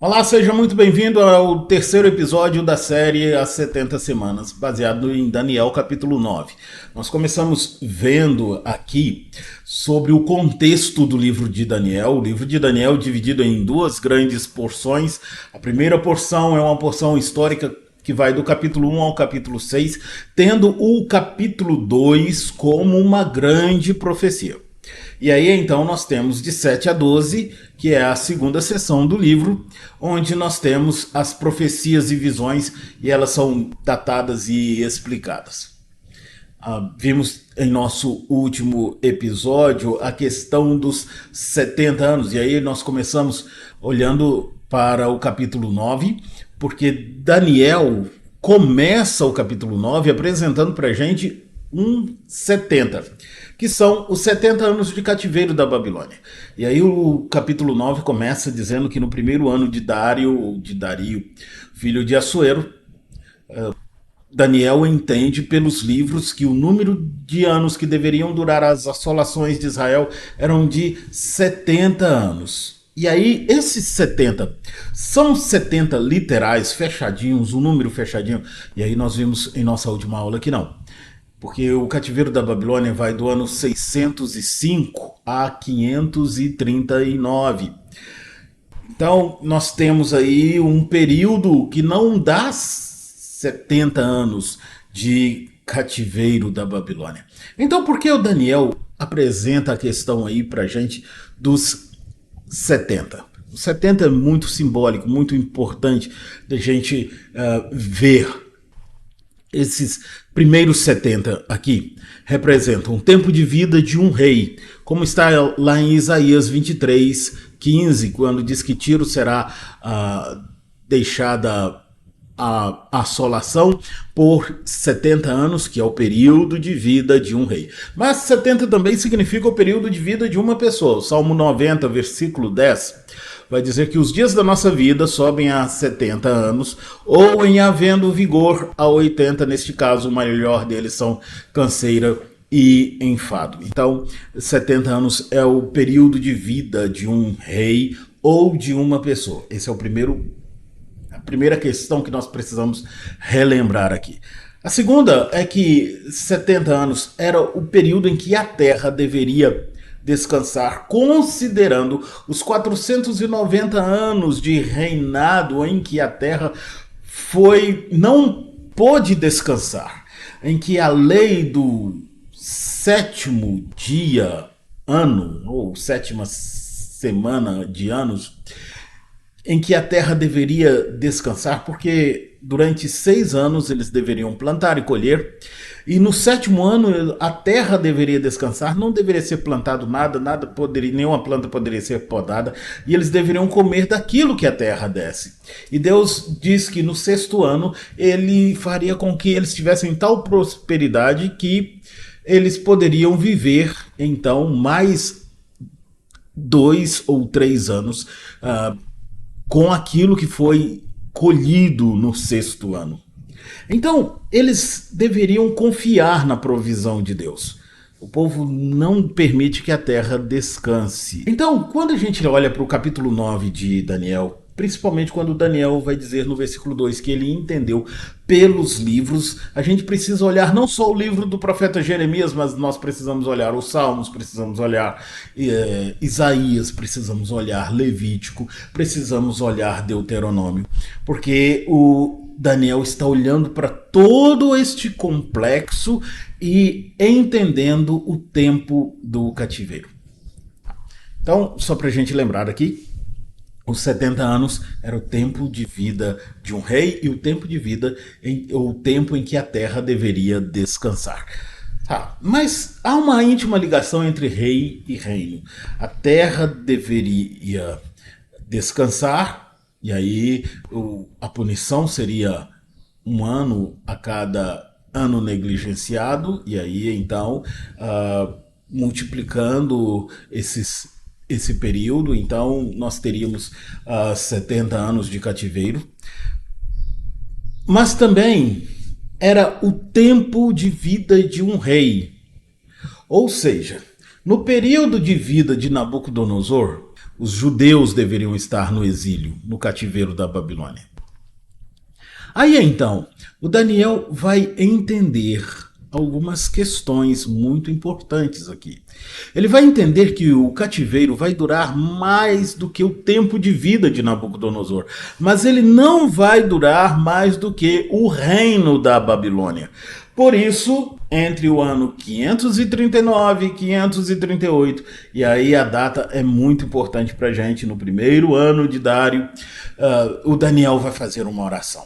Olá, seja muito bem-vindo ao terceiro episódio da série As 70 Semanas, baseado em Daniel capítulo 9. Nós começamos vendo aqui sobre o contexto do livro de Daniel. O livro de Daniel é dividido em duas grandes porções. A primeira porção é uma porção histórica que vai do capítulo 1 ao capítulo 6, tendo o capítulo 2 como uma grande profecia. E aí então nós temos de 7 a 12, que é a segunda sessão do livro, onde nós temos as profecias e visões e elas são datadas e explicadas. Vimos em nosso último episódio a questão dos 70 anos, e aí nós começamos olhando para o capítulo 9, porque Daniel começa o capítulo 9 apresentando para a gente um 70, que são os 70 anos de cativeiro da Babilônia. E aí o capítulo 9 começa dizendo que no primeiro ano de Dario, filho de Assuero, Daniel entende pelos livros que o número de anos que deveriam durar as assolações de Israel eram de 70 anos. E aí, esses 70 são 70 literais, fechadinhos, um número fechadinho. E aí nós vimos em nossa última aula que não. Porque o cativeiro da Babilônia vai do ano 605 a 539. Então, nós temos aí um período que não dá 70 anos de cativeiro da Babilônia. Então, por que o Daniel apresenta a questão aí pra gente dos 70? O 70 é muito simbólico, muito importante da gente ver. Esses primeiros 70 aqui representam o tempo de vida de um rei, como está lá em Isaías 23, 15, quando diz que Tiro será deixada a assolação por 70 anos, que é o período de vida de um rei. Mas 70 também significa o período de vida de uma pessoa. O Salmo 90, versículo 10, vai dizer que os dias da nossa vida sobem a 70 anos, ou em havendo vigor a 80, neste caso o maior deles são canseira e enfado. Então, 70 anos é o período de vida de um rei ou de uma pessoa. Esse é a primeira questão que nós precisamos relembrar aqui. A segunda é que 70 anos era o período em que a terra deveria descansar, considerando os 490 anos de reinado em que a terra não pôde descansar, em que a lei do sétimo dia, ano, ou sétima semana de anos, em que a terra deveria descansar, porque durante 6 anos eles deveriam plantar e colher, e no 7º ano a terra deveria descansar, não deveria ser plantado nada poderia, nenhuma planta poderia ser podada, e eles deveriam comer daquilo que a terra desse. E Deus diz que no 6º ano ele faria com que eles tivessem tal prosperidade que eles poderiam viver então mais 2 ou 3 anos com aquilo que foi colhido no 6º ano. Então, eles deveriam confiar na provisão de Deus. O povo não permite que a terra descanse. Então, quando a gente olha para o capítulo 9 de Daniel, principalmente quando Daniel vai dizer no versículo 2 que ele entendeu pelos livros, a gente precisa olhar não só o livro do profeta Jeremias, mas nós precisamos olhar os Salmos, precisamos olhar Isaías, precisamos olhar Levítico, precisamos olhar Deuteronômio, porque o Daniel está olhando para todo este complexo e entendendo o tempo do cativeiro. Então, só para a gente lembrar aqui, os 70 anos era o tempo de vida de um rei e o tempo de vida, o tempo em que a terra deveria descansar. Mas há uma íntima ligação entre rei e reino. A terra deveria descansar, e aí a punição seria 1 ano a cada ano negligenciado, e aí então multiplicando esse período, então nós teríamos 70 anos de cativeiro. Mas também era o tempo de vida de um rei. Ou seja, no período de vida de Nabucodonosor, os judeus deveriam estar no exílio, no cativeiro da Babilônia. Aí então, o Daniel vai entender algumas questões muito importantes aqui. Ele vai entender que o cativeiro vai durar mais do que o tempo de vida de Nabucodonosor, mas ele não vai durar mais do que o reino da Babilônia. Por isso, entre o ano 539 e 538, e aí a data é muito importante para a gente, no primeiro ano de Dário, o Daniel vai fazer uma oração.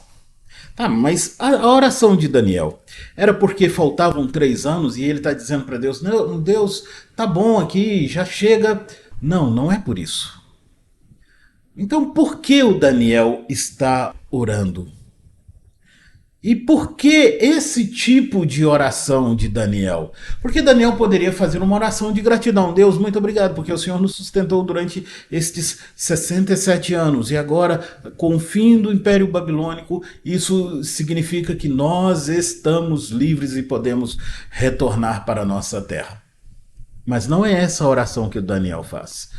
Tá, mas a oração de Daniel era porque faltavam 3 anos e ele está dizendo para Deus, não, Deus, tá bom aqui, já chega. Não, não é por isso. Então por que o Daniel está orando? E por que esse tipo de oração de Daniel? Porque Daniel poderia fazer uma oração de gratidão. Deus, muito obrigado, porque o Senhor nos sustentou durante estes 67 anos. E agora, com o fim do Império Babilônico, isso significa que nós estamos livres e podemos retornar para a nossa terra. Mas não é essa a oração que o Daniel faz.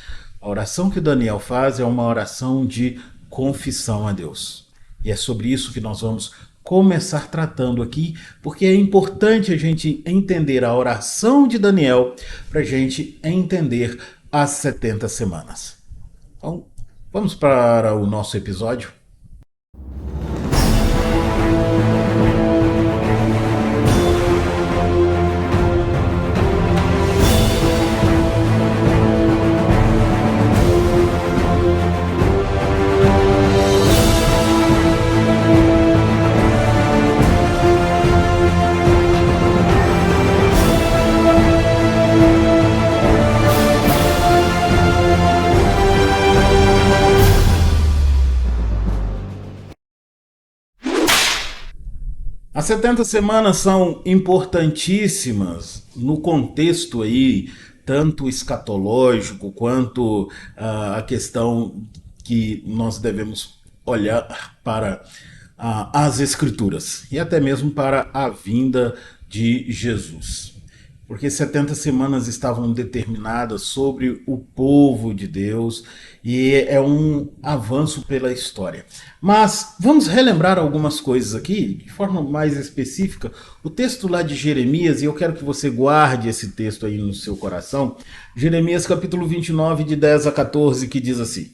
A oração que o Daniel faz é uma oração de confissão a Deus. E é sobre isso que nós vamos começar tratando aqui, porque é importante a gente entender a oração de Daniel para a gente entender as 70 semanas. Então, vamos para o nosso episódio. As 70 semanas são importantíssimas no contexto aí, tanto escatológico quanto a questão que nós devemos olhar para as Escrituras e até mesmo para a vinda de Jesus. Porque 70 semanas estavam determinadas sobre o povo de Deus e é um avanço pela história. Mas vamos relembrar algumas coisas aqui, de forma mais específica. O texto lá de Jeremias, e eu quero que você guarde esse texto aí no seu coração. Jeremias capítulo 29, de 10 a 14, que diz assim: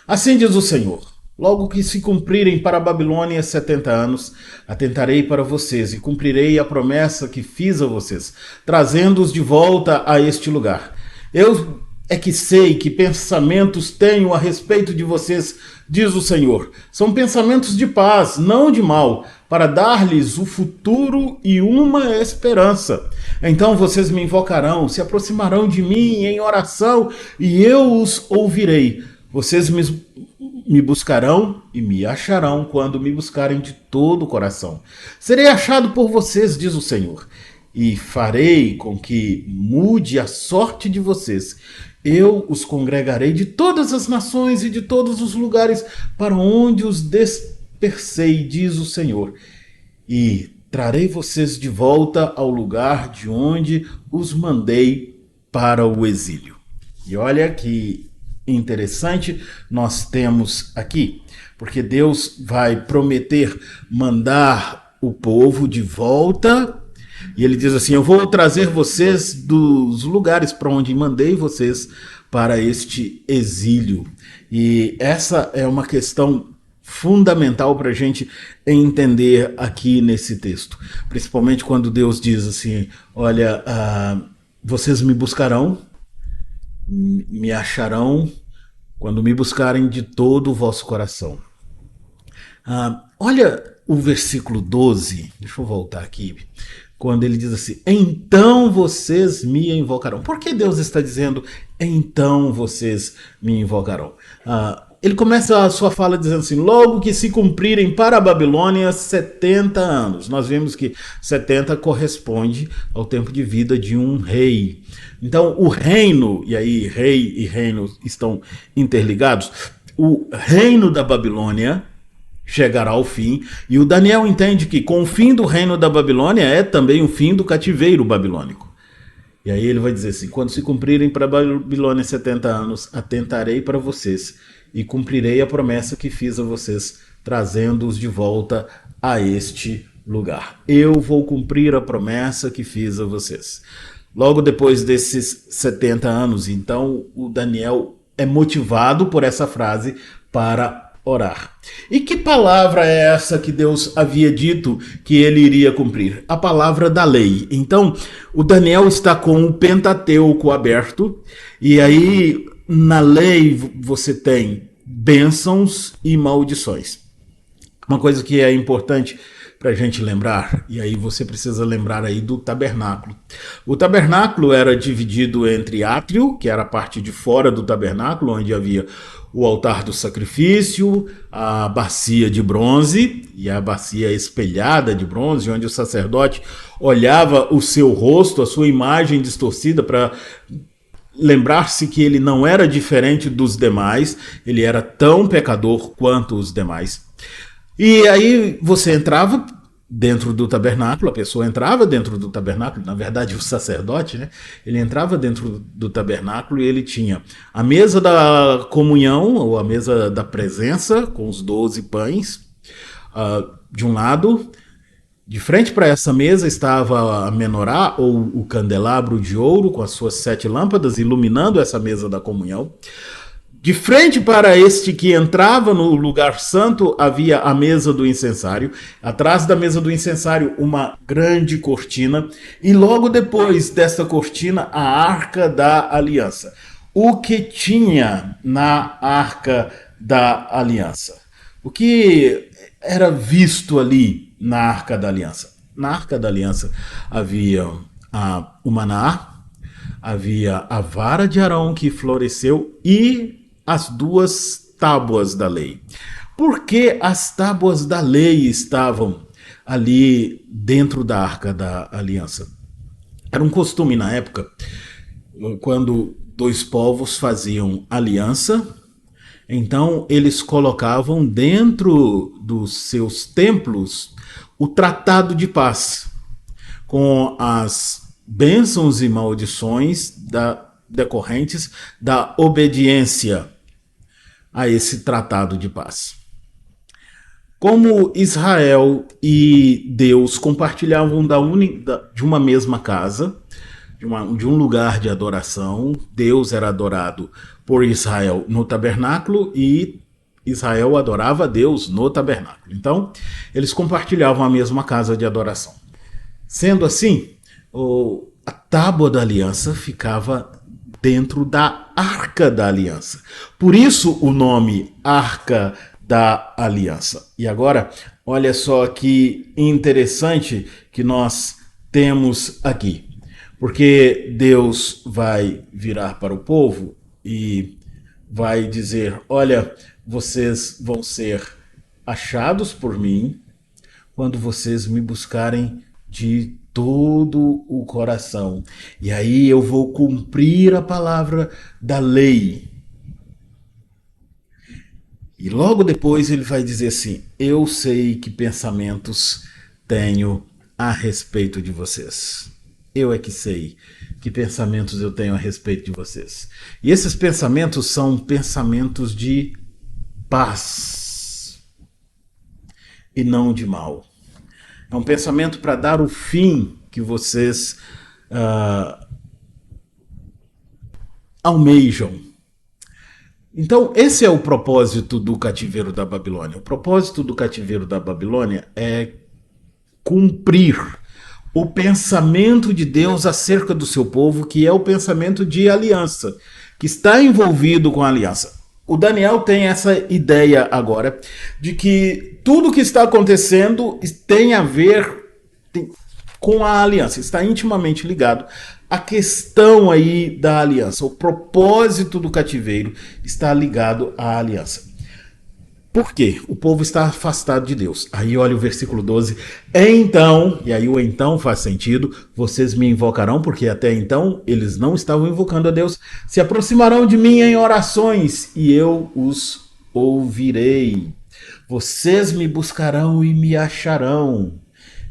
Assim diz o Senhor. Logo que se cumprirem para a Babilônia 70 anos, atentarei para vocês e cumprirei a promessa que fiz a vocês, trazendo-os de volta a este lugar. Eu é que sei que pensamentos tenho a respeito de vocês, diz o Senhor. São pensamentos de paz, não de mal, para dar-lhes o futuro e uma esperança. Então vocês me invocarão, se aproximarão de mim em oração e eu os ouvirei. Vocês me buscarão e me acharão quando me buscarem de todo o coração. Serei achado por vocês, diz o Senhor, e farei com que mude a sorte de vocês. Eu os congregarei de todas as nações e de todos os lugares para onde os dispersei, diz o Senhor, e trarei vocês de volta ao lugar de onde os mandei para o exílio. E olha que interessante nós temos aqui, porque Deus vai prometer mandar o povo de volta, e ele diz assim: eu vou trazer vocês dos lugares para onde mandei vocês para este exílio. E essa é uma questão fundamental para a gente entender aqui nesse texto, principalmente quando Deus diz assim: olha, vocês me buscarão, me acharão quando me buscarem de todo o vosso coração. Olha o versículo 12, deixa eu voltar aqui, quando ele diz assim: então vocês me invocarão. Por que Deus está dizendo então vocês me invocarão? Ele começa a sua fala dizendo assim: logo que se cumprirem para a Babilônia 70 anos. Nós vimos que 70 corresponde ao tempo de vida de um rei. Então o reino, e aí rei e reino estão interligados, o reino da Babilônia chegará ao fim, e o Daniel entende que com o fim do reino da Babilônia é também o fim do cativeiro babilônico. E aí ele vai dizer assim: quando se cumprirem para a Babilônia 70 anos, atentarei para vocês e cumprirei a promessa que fiz a vocês, trazendo-os de volta a este lugar. Eu vou cumprir a promessa que fiz a vocês. Logo depois desses 70 anos, então, o Daniel é motivado por essa frase para orar. E que palavra é essa que Deus havia dito que ele iria cumprir? A palavra da lei. Então, o Daniel está com o Pentateuco aberto, e aí na lei você tem bênçãos e maldições. Uma coisa que é importante para a gente lembrar, e aí você precisa lembrar aí do tabernáculo. O tabernáculo era dividido entre átrio, que era a parte de fora do tabernáculo, onde havia o altar do sacrifício, a bacia de bronze e a bacia espelhada de bronze, onde o sacerdote olhava o seu rosto, a sua imagem distorcida, para lembrar-se que ele não era diferente dos demais, ele era tão pecador quanto os demais. E aí você entrava dentro do tabernáculo, a pessoa entrava dentro do tabernáculo, na verdade o sacerdote, né? Ele entrava dentro do tabernáculo e ele tinha a mesa da comunhão, ou a mesa da presença, com os 12 pães, de um lado. De frente para essa mesa estava a menorá, ou o candelabro de ouro, com as suas 7 lâmpadas, iluminando essa mesa da comunhão. De frente para este que entrava no lugar santo, havia a mesa do incensário. Atrás da mesa do incensário, uma grande cortina. E logo depois desta cortina, a Arca da Aliança. O que tinha na Arca da Aliança? O que era visto ali na Arca da Aliança? Na Arca da Aliança havia o maná, havia a vara de Arão que floresceu e as 2 tábuas da lei. Por que as tábuas da lei estavam ali dentro da Arca da Aliança? Era um costume na época, quando 2 povos faziam aliança, então eles colocavam dentro dos seus templos o tratado de paz, com as bênçãos e maldições decorrentes da obediência a esse tratado de paz. Como Israel e Deus compartilhavam de uma mesma casa, de um lugar de adoração, Deus era adorado por Israel no tabernáculo e Israel adorava a Deus no tabernáculo. Então, eles compartilhavam a mesma casa de adoração. Sendo assim, a tábua da aliança ficava dentro da Arca da Aliança. Por isso o nome Arca da Aliança. E agora, olha só que interessante que nós temos aqui. Porque Deus vai virar para o povo e vai dizer: olha, vocês vão ser achados por mim quando vocês me buscarem de todo o coração. E aí eu vou cumprir a palavra da lei. E logo depois ele vai dizer assim: eu sei que pensamentos tenho a respeito de vocês. Eu é que sei que pensamentos eu tenho a respeito de vocês. E esses pensamentos são pensamentos de paz e não de mal. É um pensamento para dar o fim que vocês almejam. Então, esse é o propósito do cativeiro da Babilônia. O propósito do cativeiro da Babilônia é cumprir o pensamento de Deus acerca do seu povo, que é o pensamento de aliança, que está envolvido com a aliança. O Daniel tem essa ideia agora de que tudo que está acontecendo tem a ver com a aliança, está intimamente ligado à questão aí da aliança. O propósito do cativeiro está ligado à aliança. Por quê? O povo está afastado de Deus. Aí olha o versículo 12. Então, e aí o então faz sentido, vocês me invocarão, porque até então eles não estavam invocando a Deus, se aproximarão de mim em orações e eu os ouvirei. Vocês me buscarão e me acharão,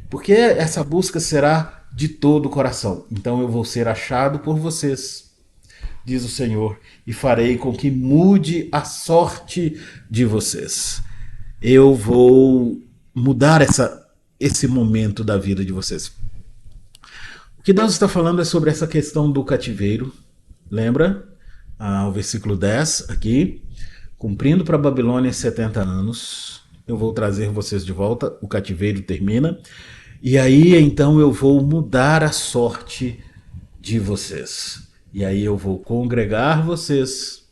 porque essa busca será de todo o coração. Então eu vou ser achado por vocês, diz o Senhor, e farei com que mude a sorte de vocês. Eu vou mudar esse momento da vida de vocês. O que Deus está falando é sobre essa questão do cativeiro. Lembra? O versículo 10 aqui. Cumprindo para a Babilônia 70 anos, eu vou trazer vocês de volta, o cativeiro termina, e aí então eu vou mudar a sorte de vocês. E aí eu vou congregar vocês,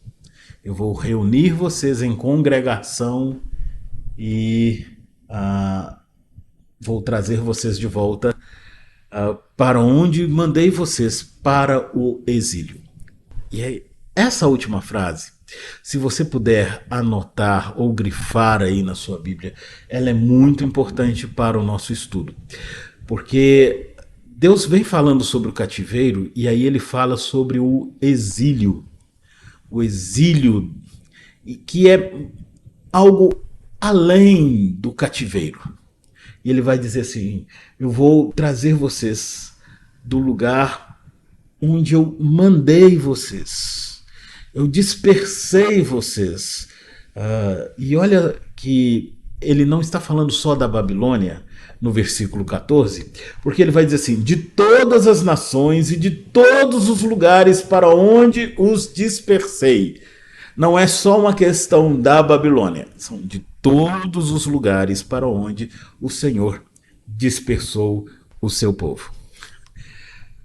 eu vou reunir vocês em congregação e vou trazer vocês de volta para onde mandei vocês, para o exílio. E aí, essa última frase, se você puder anotar ou grifar aí na sua Bíblia, ela é muito importante para o nosso estudo. Porque Deus vem falando sobre o cativeiro e aí ele fala sobre o exílio. O exílio, que é algo além do cativeiro. E ele vai dizer assim: eu vou trazer vocês do lugar onde eu mandei vocês. Eu dispersei vocês. E olha que ele não está falando só da Babilônia, no versículo 14, porque ele vai dizer assim: de todas as nações e de todos os lugares para onde os dispersei. Não é só uma questão da Babilônia, são de todos os lugares para onde o Senhor dispersou o seu povo.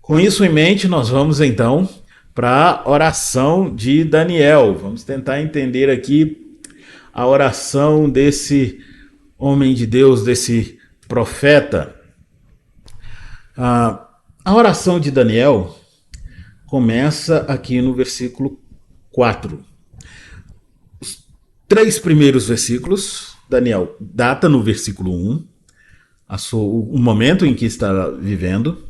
Com isso em mente, nós vamos então para a oração de Daniel. Vamos tentar entender aqui a oração desse homem de Deus, desse profeta. A oração de Daniel começa aqui no versículo 4. Os 3 primeiros versículos, Daniel data no versículo 1, o momento em que está vivendo.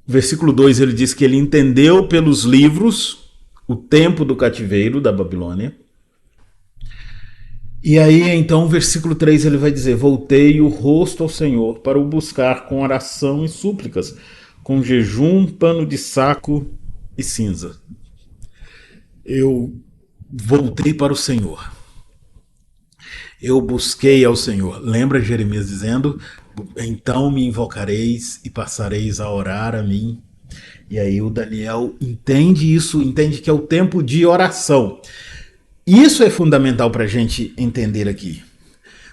Versículo 2, ele diz que ele entendeu pelos livros o tempo do cativeiro da Babilônia. E aí, então, versículo 3, ele vai dizer: voltei o rosto ao Senhor para o buscar com oração e súplicas, com jejum, pano de saco e cinza. Eu voltei para o Senhor. Eu busquei ao Senhor. Lembra Jeremias dizendo: então me invocareis e passareis a orar a mim. E aí o Daniel entende isso, entende que é o tempo de oração. Isso é fundamental para a gente entender aqui.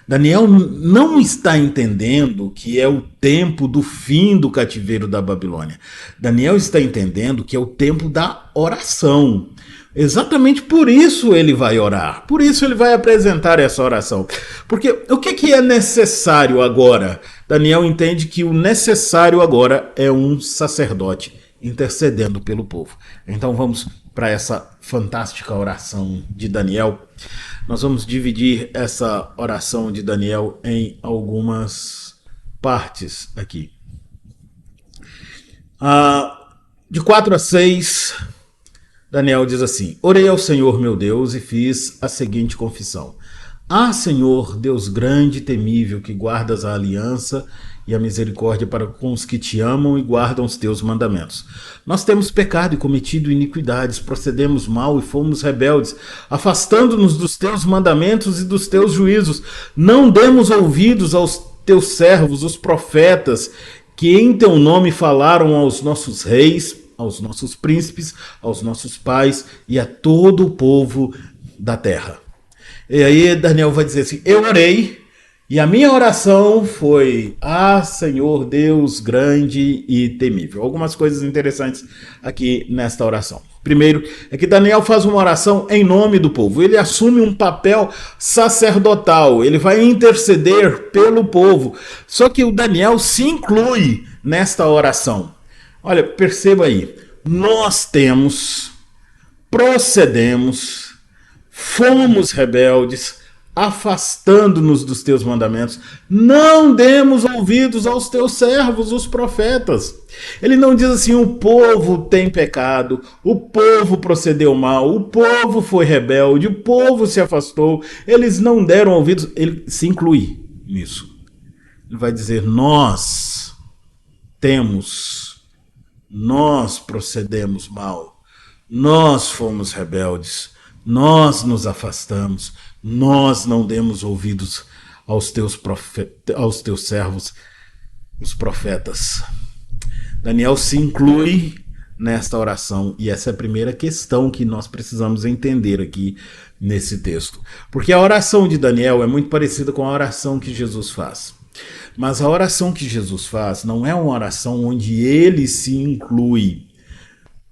Daniel não está entendendo que é o tempo do fim do cativeiro da Babilônia. Daniel está entendendo que é o tempo da oração. Exatamente por isso ele vai orar, por isso ele vai apresentar essa oração. Porque o que é necessário agora? Daniel entende que o necessário agora é um sacerdote intercedendo pelo povo. Então vamos para essa fantástica oração de Daniel. Nós vamos dividir essa oração de Daniel em algumas partes aqui. De 4 a 6... Daniel diz assim: orei ao Senhor meu Deus e fiz a seguinte confissão: Senhor, Deus grande e temível, que guardas a aliança e a misericórdia para com os que te amam e guardam os teus mandamentos. Nós temos pecado e cometido iniquidades, procedemos mal e fomos rebeldes, afastando-nos dos teus mandamentos e dos teus juízos. Não demos ouvidos aos teus servos, os profetas, que em teu nome falaram aos nossos reis, aos nossos príncipes, aos nossos pais e a todo o povo da terra. E aí Daniel vai dizer assim: eu orei e a minha oração foi: Senhor Deus grande e temível. Algumas coisas interessantes aqui nesta oração. Primeiro é que Daniel faz uma oração em nome do povo. Ele assume um papel sacerdotal. Ele vai interceder pelo povo. Só que o Daniel se inclui nesta oração. Olha, perceba aí, nós procedemos, fomos rebeldes, afastando-nos dos teus mandamentos, não demos ouvidos aos teus servos, os profetas. Ele não diz assim: o povo tem pecado, o povo procedeu mal, o povo foi rebelde, o povo se afastou, eles não deram ouvidos. Ele se inclui nisso. Ele vai dizer: nós procedemos mal, nós fomos rebeldes, nós nos afastamos, nós não demos ouvidos aos teus servos, os profetas. Daniel se inclui nesta oração, e essa é a primeira questão que nós precisamos entender aqui nesse texto. Porque a oração de Daniel é muito parecida com a oração que Jesus faz. Mas a oração que Jesus faz não é uma oração onde ele se inclui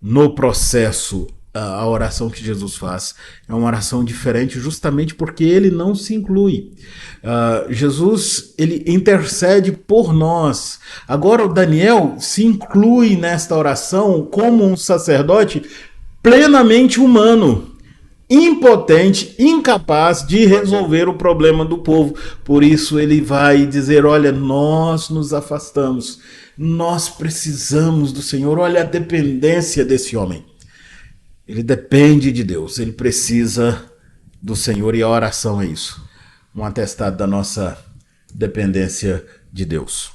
no processo. A oração que Jesus faz é uma oração diferente justamente porque ele não se inclui. Jesus, ele intercede por nós. Agora o Daniel se inclui nesta oração como um sacerdote plenamente humano, impotente, incapaz de resolver o problema do povo. Por isso ele vai dizer: olha, nós nos afastamos, nós precisamos do Senhor. Olha a dependência desse homem. Ele depende de Deus, ele precisa do Senhor, e a oração é isso, um atestado da nossa dependência de Deus.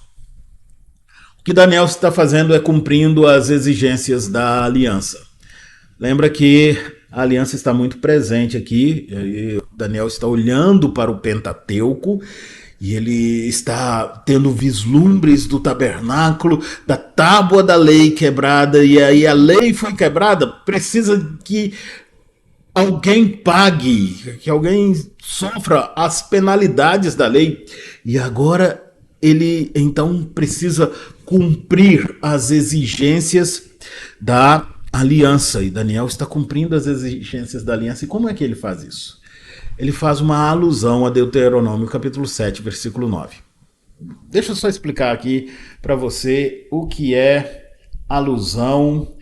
O que Daniel está fazendo é cumprindo as exigências da aliança. Lembra que a aliança está muito presente aqui, e Daniel está olhando para o Pentateuco, e ele está tendo vislumbres do tabernáculo, da tábua da lei quebrada, e aí a lei foi quebrada, precisa que alguém pague, que alguém sofra as penalidades da lei. E agora ele então precisa cumprir as exigências da aliança, e Daniel está cumprindo as exigências da aliança. E como é que ele faz isso? Ele faz uma alusão a Deuteronômio capítulo 7, versículo 9. Deixa eu só explicar aqui para você o que é alusão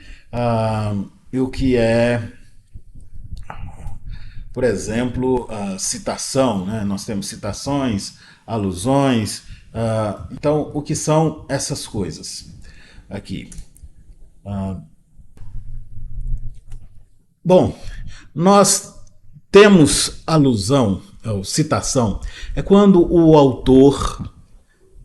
e o que é, por exemplo, citação, né? Nós temos citações, alusões. Então, o que são essas coisas aqui? Bom, nós temos alusão, ou citação, é quando o autor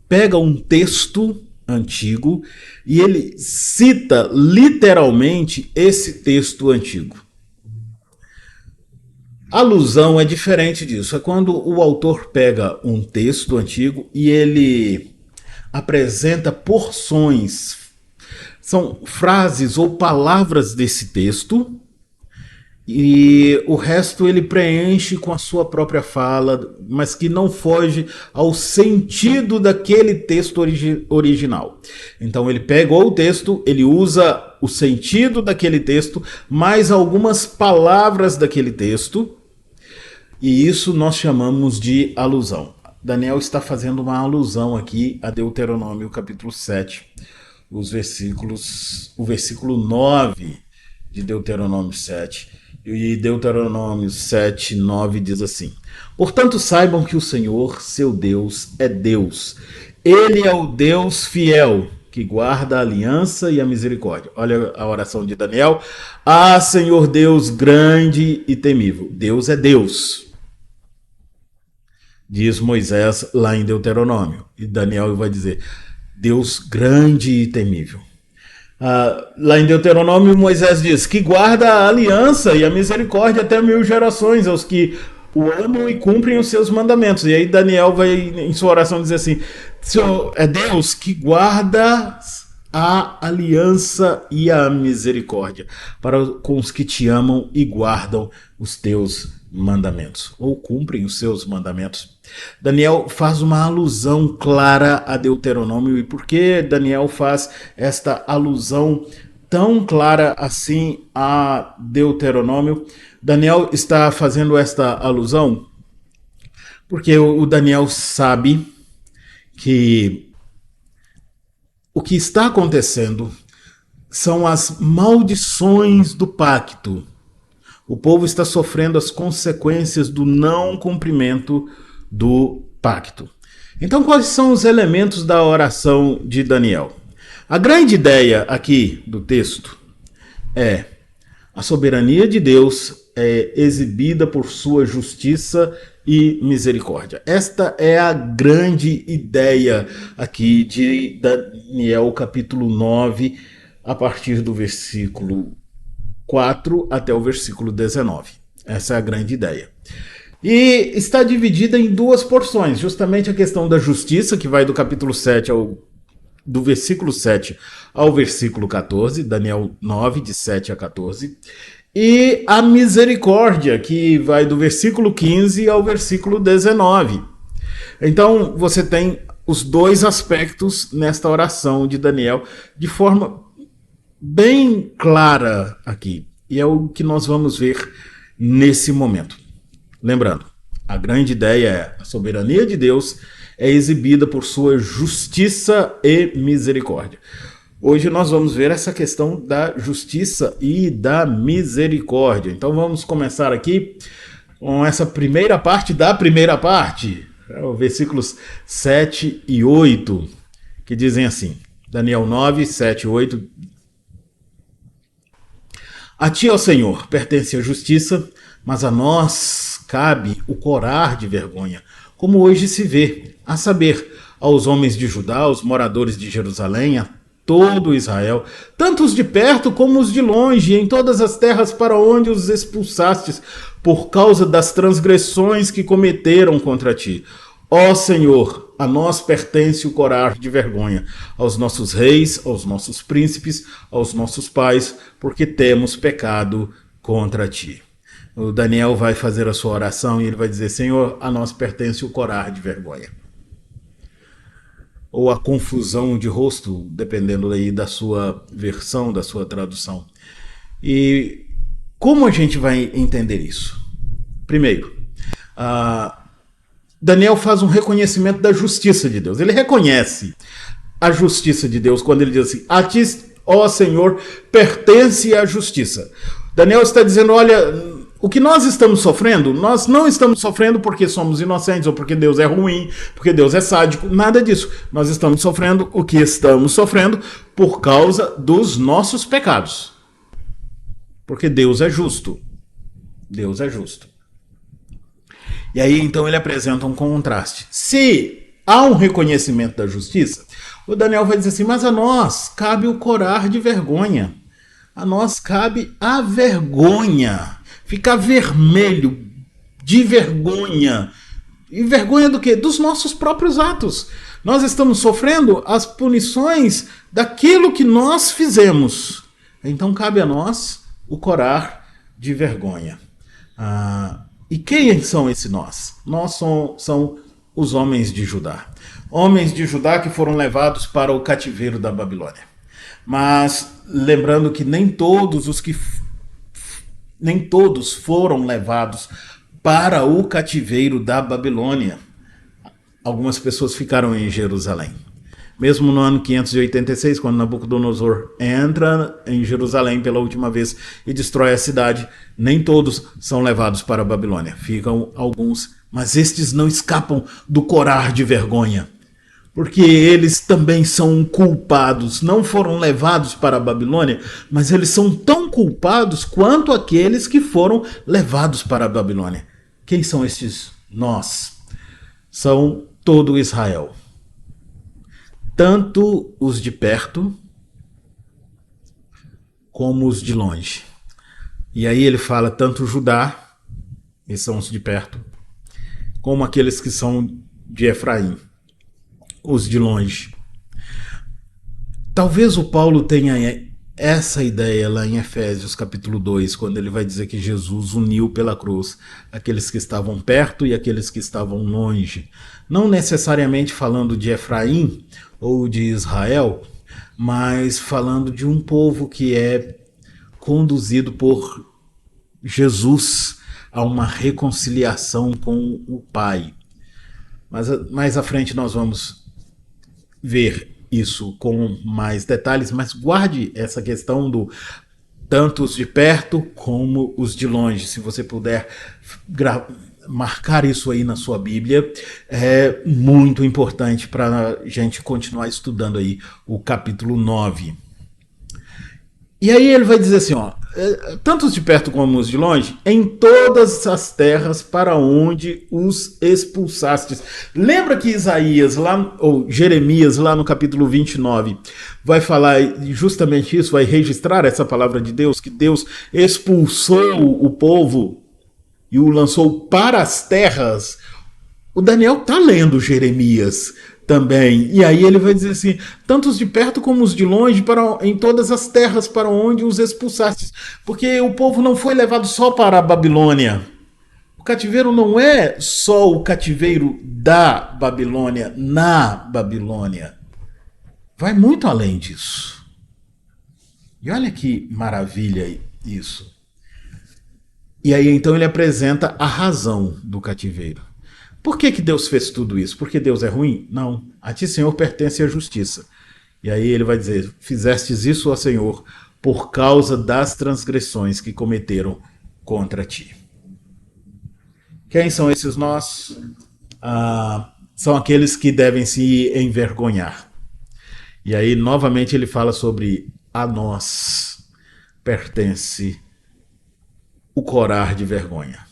pega um texto antigo e ele cita literalmente esse texto antigo. Alusão é diferente disso, é quando o autor pega um texto antigo e ele apresenta porções, são frases ou palavras desse texto, e o resto ele preenche com a sua própria fala, mas que não foge ao sentido daquele texto original. Então ele pegou o texto, ele usa o sentido daquele texto, mais algumas palavras daquele texto, e isso nós chamamos de alusão. Daniel está fazendo uma alusão aqui a Deuteronômio capítulo 7, o versículo 9 de Deuteronômio 7. E Deuteronômio 7, 9 diz assim: portanto saibam que o Senhor, seu Deus, é Deus. Ele é o Deus fiel, que guarda a aliança e a misericórdia. Olha a oração de Daniel. Ah, Senhor Deus grande e temível. Deus é Deus, diz Moisés lá em Deuteronômio. E Daniel vai dizer: Deus grande e temível. Lá em Deuteronômio, Moisés diz que guarda a aliança e a misericórdia até 1000 gerações aos que o amam e cumprem os seus mandamentos. E aí Daniel vai em sua oração dizer assim: é Deus que guarda a aliança e a misericórdia com os que te amam e guardam os teus mandamentos, ou cumprem os seus mandamentos. Daniel faz uma alusão clara a Deuteronômio. E por que Daniel faz esta alusão tão clara assim a Deuteronômio? Daniel está fazendo esta alusão porque o Daniel sabe que o que está acontecendo são as maldições do pacto. O povo está sofrendo as consequências do não cumprimento do pacto. Então, quais são os elementos da oração de Daniel? A grande ideia aqui do texto é a soberania de Deus é exibida por sua justiça e misericórdia. Esta é a grande ideia aqui de Daniel capítulo 9, a partir do versículo 4 até o versículo 19. Essa é a grande ideia. E está dividida em duas porções, justamente a questão da justiça, que vai do capítulo 7 do versículo 7 ao versículo 14, Daniel 9, de 7 a 14, e a misericórdia, que vai do versículo 15 ao versículo 19. Então, você tem os dois aspectos nesta oração de Daniel, de forma bem clara aqui. E é o que nós vamos ver nesse momento. Lembrando, a grande ideia é a soberania de Deus é exibida por sua justiça e misericórdia. Hoje nós vamos ver essa questão da justiça e da misericórdia. Então vamos começar aqui com essa primeira parte da primeira parte, versículos 7 e 8, que dizem assim, Daniel 9, 7 e 8. A ti, ó Senhor, pertence a justiça, mas a nós cabe o corar de vergonha, como hoje se vê, a saber, aos homens de Judá, aos moradores de Jerusalém, a todo Israel, tanto os de perto como os de longe, em todas as terras para onde os expulsastes, por causa das transgressões que cometeram contra ti. Ó Senhor, a nós pertence o corar de vergonha, aos nossos reis, aos nossos príncipes, aos nossos pais, porque temos pecado contra ti. O Daniel vai fazer a sua oração e ele vai dizer, Senhor, a nós pertence o corar de vergonha. Ou a confusão de rosto, dependendo aí da sua versão, da sua tradução. E como a gente vai entender isso? Primeiro, Daniel faz um reconhecimento da justiça de Deus. Ele reconhece a justiça de Deus quando ele diz assim, a ti, ó Senhor, pertence a justiça. Daniel está dizendo, olha, o que nós estamos sofrendo, nós não estamos sofrendo porque somos inocentes ou porque Deus é ruim, porque Deus é sádico, nada disso. Nós estamos sofrendo o que estamos sofrendo por causa dos nossos pecados. Porque Deus é justo. Deus é justo. E aí então ele apresenta um contraste. Se há um reconhecimento da justiça, o Daniel vai dizer assim, mas a nós cabe o corar de vergonha. A nós cabe a vergonha. Ficar vermelho, de vergonha. E vergonha do quê? Dos nossos próprios atos. Nós estamos sofrendo as punições daquilo que nós fizemos. Então cabe a nós o corar de vergonha. E quem são esses nós? Nós são os homens de Judá. Homens de Judá que foram levados para o cativeiro da Babilônia. Mas lembrando que nem todos foram levados para o cativeiro da Babilônia. Algumas pessoas ficaram em Jerusalém. Mesmo no ano 586, quando Nabucodonosor entra em Jerusalém pela última vez e destrói a cidade, nem todos são levados para a Babilônia. Ficam alguns, mas estes não escapam do corar de vergonha. Porque eles também são culpados, não foram levados para a Babilônia, mas eles são tão culpados quanto aqueles que foram levados para a Babilônia. Quem são estes nós? São todo Israel. Tanto os de perto, como os de longe. E aí ele fala tanto Judá, e são os de perto, como aqueles que são de Efraim, os de longe. Talvez o Paulo tenha essa ideia lá em Efésios capítulo 2, quando ele vai dizer que Jesus uniu pela cruz aqueles que estavam perto e aqueles que estavam longe. Não necessariamente falando de Efraim ou de Israel, mas falando de um povo que é conduzido por Jesus a uma reconciliação com o Pai. Mas mais à frente nós vamos ver isso com mais detalhes, mas guarde essa questão do tanto os de perto como os de longe. Se você puder marcar isso aí na sua Bíblia, é muito importante para a gente continuar estudando aí o capítulo 9. E aí ele vai dizer assim, ó, tanto os de perto como os de longe, em todas as terras para onde os expulsastes. Lembra que Isaías, lá, ou Jeremias, lá no capítulo 29, vai falar justamente isso, vai registrar essa palavra de Deus, que Deus expulsou o povo e o lançou para as terras. O Daniel está lendo Jeremias também. E aí ele vai dizer assim, tanto os de perto como os de longe, em todas as terras para onde os expulsastes. Porque o povo não foi levado só para a Babilônia. O cativeiro não é só o cativeiro da Babilônia, na Babilônia. Vai muito além disso. E olha que maravilha isso. E aí então ele apresenta a razão do cativeiro. Por que Deus fez tudo isso? Porque Deus é ruim? Não. A ti, Senhor, pertence a justiça. E aí ele vai dizer, fizestes isso, ó Senhor, por causa das transgressões que cometeram contra ti. Quem são esses nós? São aqueles que devem se envergonhar. E aí, novamente, ele fala sobre a nós pertence o corar de vergonha.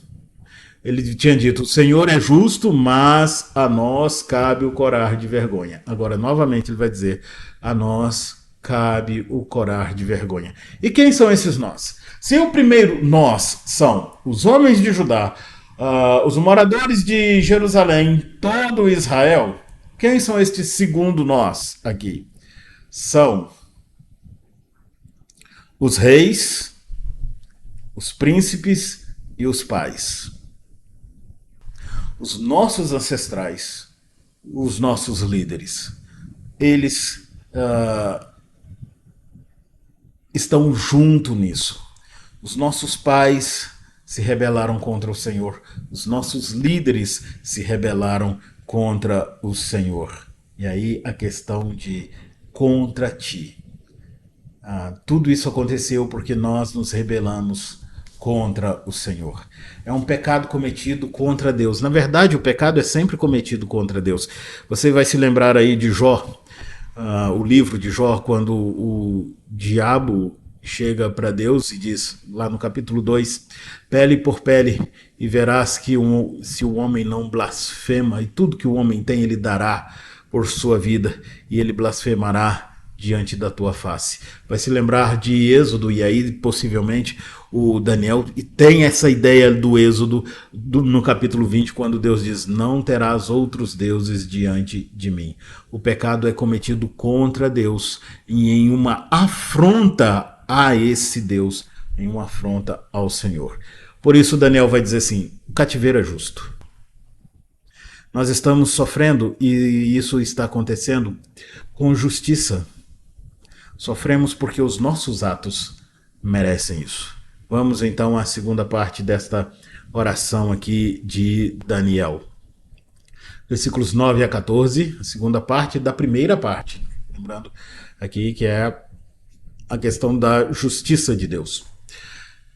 Ele tinha dito, o Senhor é justo, mas a nós cabe o corar de vergonha. Agora, novamente, ele vai dizer, a nós cabe o corar de vergonha. E quem são esses nós? Se o primeiro nós são os homens de Judá, os moradores de Jerusalém, todo Israel, quem são estes segundo nós aqui? São os reis, os príncipes e os pais. Os nossos ancestrais, os nossos líderes, eles estão junto nisso. Os nossos pais se rebelaram contra o Senhor. Os nossos líderes se rebelaram contra o Senhor. E aí a questão de contra ti. Tudo isso aconteceu porque nós nos rebelamos contra o Senhor. É um pecado cometido contra Deus. Na verdade, o pecado é sempre cometido contra Deus. Você vai se lembrar aí de Jó, o livro de Jó, quando o diabo chega para Deus e diz, lá no capítulo 2, pele por pele, e verás que se o homem não blasfema, e tudo que o homem tem ele dará por sua vida, e ele blasfemará diante da tua face. Vai se lembrar de Êxodo, e aí possivelmente o Daniel tem essa ideia do Êxodo no capítulo 20, quando Deus diz, não terás outros deuses diante de mim. O pecado é cometido contra Deus e em uma afronta a esse Deus, em uma afronta ao Senhor. Por isso Daniel vai dizer assim, o cativeiro é justo. Nós estamos sofrendo, e isso está acontecendo com justiça. Sofremos porque os nossos atos merecem isso. Vamos então à segunda parte desta oração aqui de Daniel. Versículos 9 a 14, a segunda parte da primeira parte. Lembrando aqui que é a questão da justiça de Deus.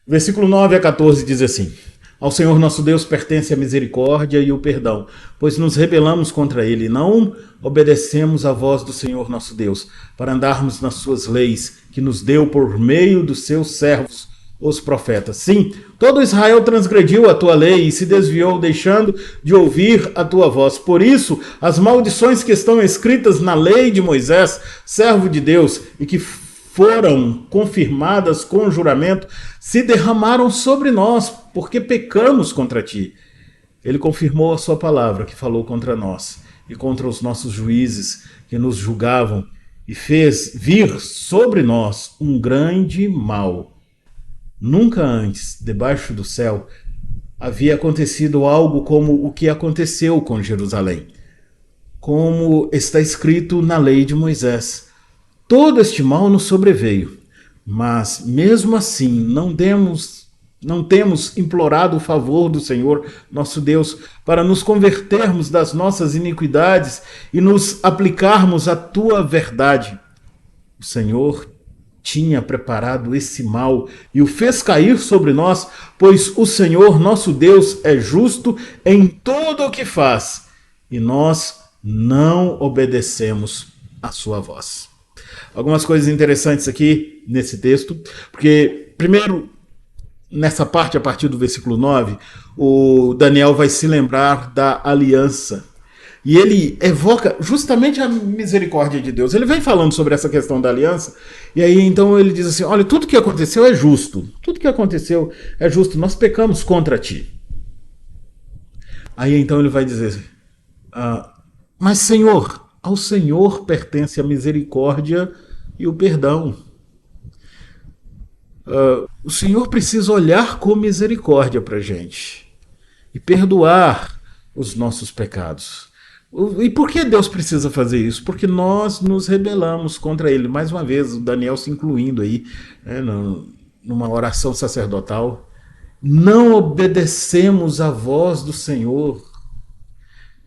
Versículo 9 a 14 diz assim, ao Senhor nosso Deus pertence a misericórdia e o perdão, pois nos rebelamos contra ele e não obedecemos à voz do Senhor nosso Deus, para andarmos nas suas leis, que nos deu por meio dos seus servos, os profetas. Sim, todo Israel transgrediu a tua lei e se desviou, deixando de ouvir a tua voz. Por isso, as maldições que estão escritas na lei de Moisés, servo de Deus, e que foram confirmadas com juramento, se derramaram sobre nós, porque pecamos contra ti. Ele confirmou a sua palavra que falou contra nós e contra os nossos juízes que nos julgavam e fez vir sobre nós um grande mal. Nunca antes, debaixo do céu, havia acontecido algo como o que aconteceu com Jerusalém, como está escrito na lei de Moisés. Todo este mal nos sobreveio, mas mesmo assim não temos implorado o favor do Senhor, nosso Deus, para nos convertermos das nossas iniquidades e nos aplicarmos à tua verdade. O Senhor tinha preparado esse mal e o fez cair sobre nós, pois o Senhor, nosso Deus, é justo em tudo o que faz, e nós não obedecemos à sua voz. Algumas coisas interessantes aqui nesse texto, porque primeiro, nessa parte, a partir do versículo 9, o Daniel vai se lembrar da aliança. E ele evoca justamente a misericórdia de Deus. Ele vem falando sobre essa questão da aliança, e aí então ele diz assim: olha, tudo que aconteceu é justo. Tudo que aconteceu é justo. Nós pecamos contra ti. Aí então ele vai dizer: mas Senhor, ao Senhor pertence a misericórdia e o perdão. O Senhor precisa olhar com misericórdia para a gente e perdoar os nossos pecados. E por que Deus precisa fazer isso? Porque nós nos rebelamos contra Ele. Mais uma vez, o Daniel se incluindo aí, né, numa oração sacerdotal. Não obedecemos à voz do Senhor.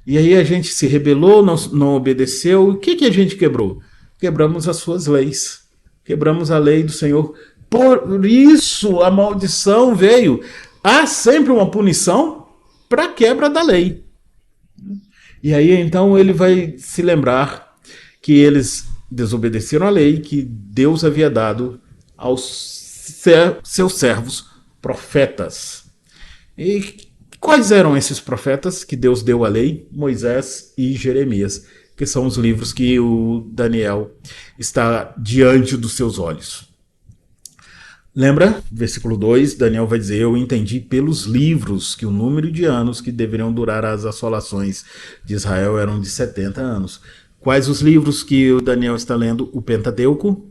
E aí a gente se rebelou, não obedeceu. O que a gente quebrou? Quebramos as suas leis. Quebramos a lei do Senhor. Por isso a maldição veio. Há sempre uma punição para a quebra da lei. E aí então ele vai se lembrar que eles desobedeceram a lei que Deus havia dado aos seus servos profetas. E quais eram esses profetas que Deus deu a lei? Moisés e Jeremias, que são os livros que o Daniel está diante dos seus olhos. Lembra? Versículo 2, Daniel vai dizer: eu entendi pelos livros que o número de anos que deveriam durar as assolações de Israel eram de 70 anos. Quais os livros que o Daniel está lendo? O Pentateuco.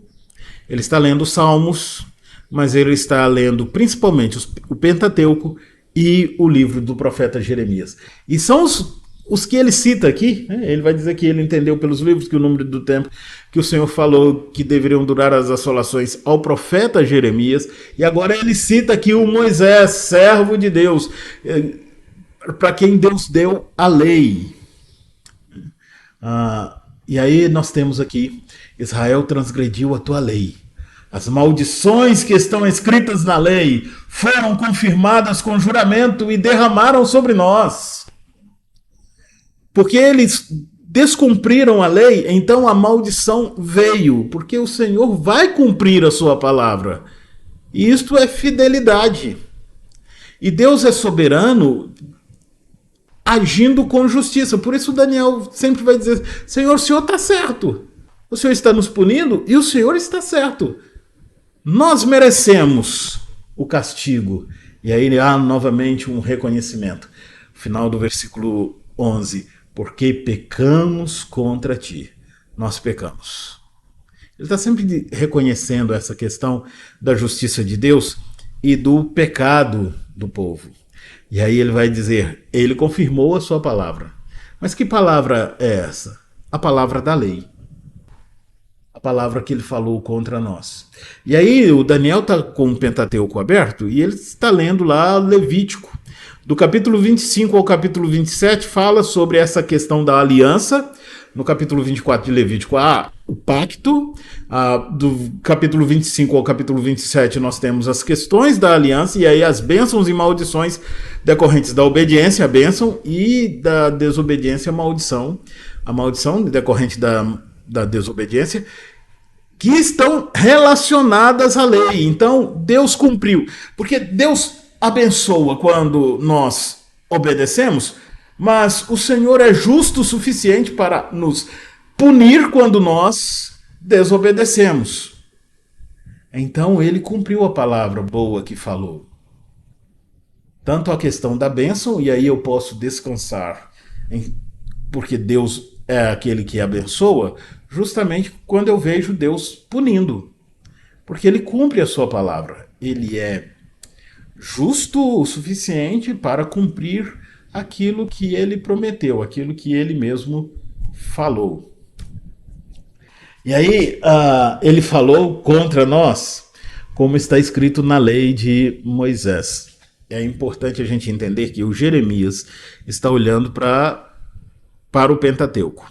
Ele está lendo os Salmos, mas ele está lendo principalmente o Pentateuco e o livro do profeta Jeremias. E são os que ele cita aqui, né? Ele vai dizer que ele entendeu pelos livros que o número do tempo que o Senhor falou que deveriam durar as assolações ao profeta Jeremias, e agora ele cita aqui o Moisés, servo de Deus, para quem Deus deu a lei. E aí nós temos aqui: Israel transgrediu a tua lei. As maldições que estão escritas na lei foram confirmadas com juramento e derramaram sobre nós. Porque eles descumpriram a lei, então a maldição veio, porque o Senhor vai cumprir a sua palavra. E isto é fidelidade. E Deus é soberano, agindo com justiça. Por isso Daniel sempre vai dizer: Senhor, o Senhor está certo. O Senhor está nos punindo e o Senhor está certo. Nós merecemos o castigo. E aí há novamente um reconhecimento. Final do versículo 11. Porque pecamos contra ti. Nós pecamos. Ele está sempre reconhecendo essa questão da justiça de Deus e do pecado do povo. E aí ele vai dizer: ele confirmou a sua palavra. Mas que palavra é essa? A palavra da lei. A palavra que ele falou contra nós. E aí o Daniel está com o Pentateuco aberto e ele está lendo lá Levítico. Do capítulo 25 ao capítulo 27 fala sobre essa questão da aliança. No capítulo 24 de Levítico há o pacto. Do capítulo 25 ao capítulo 27 nós temos as questões da aliança, e aí as bênçãos e maldições decorrentes da obediência, a bênção, e da desobediência, a maldição. A maldição decorrente da desobediência, que estão relacionadas à lei. Então Deus cumpriu. Porque Deus abençoa quando nós obedecemos, mas o Senhor é justo o suficiente para nos punir quando nós desobedecemos. Então ele cumpriu a palavra boa que falou. Tanto a questão da bênção, e aí eu posso descansar, porque Deus é aquele que abençoa, justamente quando eu vejo Deus punindo. Porque ele cumpre a sua palavra. Ele é justo o suficiente para cumprir aquilo que ele prometeu, aquilo que ele mesmo falou. E aí ele falou contra nós, como está escrito na lei de Moisés. É importante a gente entender que o Jeremias está olhando para o Pentateuco.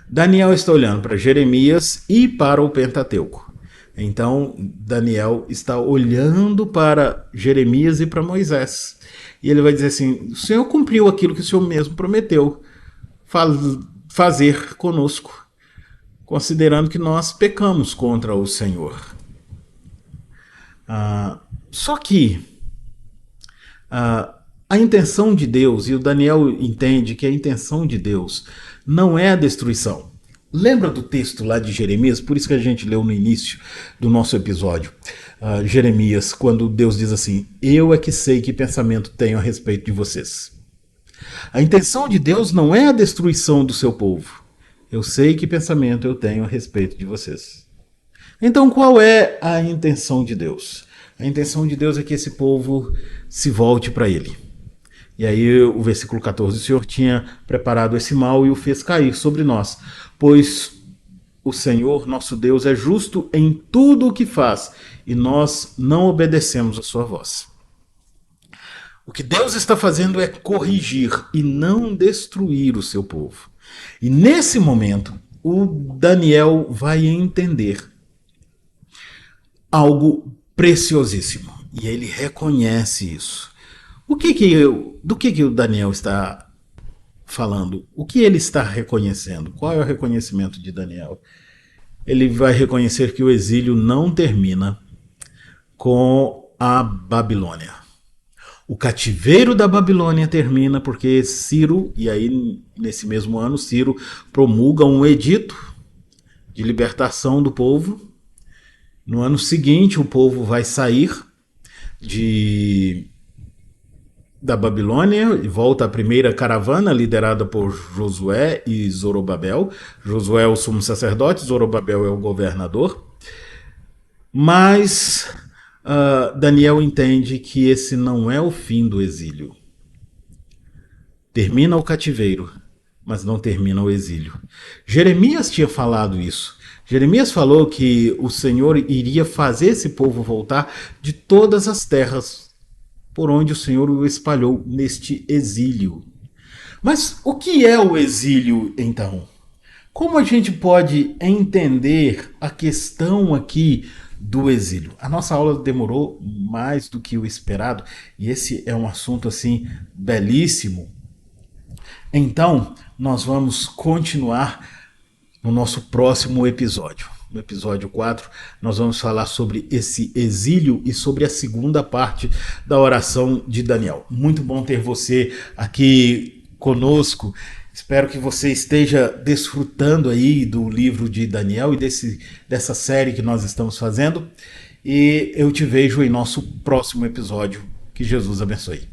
Daniel está olhando para Jeremias e para o Pentateuco. Então, Daniel está olhando para Jeremias e para Moisés. E ele vai dizer assim: o Senhor cumpriu aquilo que o Senhor mesmo prometeu fazer conosco, considerando que nós pecamos contra o Senhor. Só que a intenção de Deus, e o Daniel entende que a intenção de Deus não é a destruição. Lembra do texto lá de Jeremias? Por isso que a gente leu no início do nosso episódio. Jeremias, quando Deus diz assim: eu é que sei que pensamento tenho a respeito de vocês. A intenção de Deus não é a destruição do seu povo. Eu sei que pensamento eu tenho a respeito de vocês. Então, qual é a intenção de Deus? A intenção de Deus é que esse povo se volte para ele. E aí o versículo 14, o Senhor tinha preparado esse mal e o fez cair sobre nós, pois o Senhor, nosso Deus, é justo em tudo o que faz, e nós não obedecemos a sua voz. O que Deus está fazendo é corrigir e não destruir o seu povo. E nesse momento, o Daniel vai entender algo preciosíssimo. E ele reconhece isso. Do que o Daniel está falando? O que ele está reconhecendo? Qual é o reconhecimento de Daniel? Ele vai reconhecer que o exílio não termina com a Babilônia. O cativeiro da Babilônia termina porque Ciro, e aí nesse mesmo ano, Ciro promulga um edito de libertação do povo. No ano seguinte, o povo vai sair da Babilônia e volta à primeira caravana liderada por Josué e Zorobabel. Josué é o sumo sacerdote, Zorobabel é o governador. Mas Daniel entende que esse não é o fim do exílio. Termina o cativeiro, mas não termina o exílio. Jeremias tinha falado isso. Jeremias falou que o Senhor iria fazer esse povo voltar de todas as terras por onde o Senhor o espalhou neste exílio. Mas o que é o exílio, então? Como a gente pode entender a questão aqui do exílio? A nossa aula demorou mais do que o esperado, e esse é um assunto assim belíssimo. Então, nós vamos continuar no nosso próximo episódio. No episódio 4, nós vamos falar sobre esse exílio e sobre a segunda parte da oração de Daniel. Muito bom ter você aqui conosco. Espero que você esteja desfrutando aí do livro de Daniel e dessa série que nós estamos fazendo. E eu te vejo em nosso próximo episódio. Que Jesus abençoe.